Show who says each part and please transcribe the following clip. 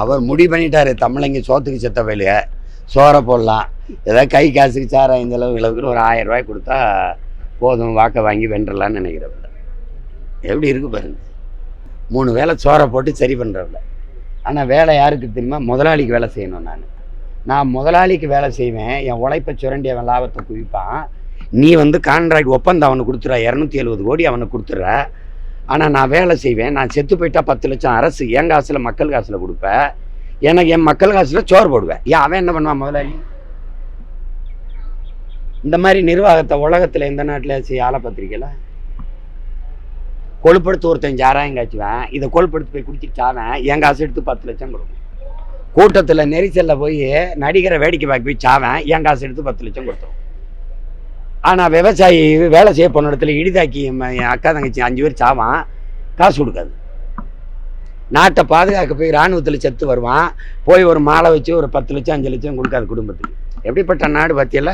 Speaker 1: அவர் முடிவு பண்ணிட்டாரு, தமிழங்க சோத்துக்கு செத்த வயலுக, சோறை போடலாம், ஏதாவது கை காசுக்கு சாரா இந்த அளவுக்கு ஒரு 1000 ரூபாய் கொடுத்தா போதும், வாக்கை வாங்கி வென்றலான்னு நினைக்கிறவங்க. எப்படி இருக்கு பாருங்க, 3 வேளை சோறை போட்டு சரி பண்ணுறவங்க. ஆனால் வேலை யாருக்கு தெரியுமா? முதலாளிக்கு வேலை செய்யணும். நான் முதலாளிக்கு வேலை செய்வேன், என் உழைப்பை சுரண்டி அவன் லாபத்தை குவிப்பான். நீ கான்ட்ராக்ட் ஒப்பந்தம் அவனுக்கு கொடுத்துட்ற, 270 கோடி அவனுக்கு கொடுத்துட்ற. ஆனால் நான் வேலை செய்வேன், நான் செத்து போயிட்டா 10 லட்சம் அரசு என் காசில் மக்கள் காசில் கொடுப்பேன், எனக்கு என் மக்கள் காசில் சோறு போடுவேன். ஏன் அவன் என்ன பண்ணுவான் முதலாளி? இந்த மாதிரி நிர்வாகத்தை உலகத்தில் எந்த நாட்டில் செய்ய ஆள பத்திரிக்கையில் கொழுப்படுத்து ஒருத்தன் சாராயம் காய்ச்சுவேன், இதை கொழுப்படுத்து போய் குடிச்சிட்டு சாவேன், என் காசு எடுத்து 10 லட்சம் கொடுக்கும். கூட்டத்தில் நெரிசலில் போய் நடிகரை வேடிக்கை பார்க்க போய் சாவேன், என் காசு எடுத்து 10 லட்சம் கொடுத்தோம். ஆனால் விவசாயி வேலை செய்ய போன இடத்துல இடிதாக்கி என் அக்கா தங்கச்சி 5 பேர் சாவான், காசு கொடுக்காது. நாட்டை பாதுகாக்க போய் இராணுவத்தில் செத்து வருவான், போய் ஒரு மாலை வச்சு ஒரு 10 லட்சம் 5 லட்சம் கொடுக்காது குடும்பத்துக்கு. எப்படிப்பட்ட நாடு பார்த்தியல்ல?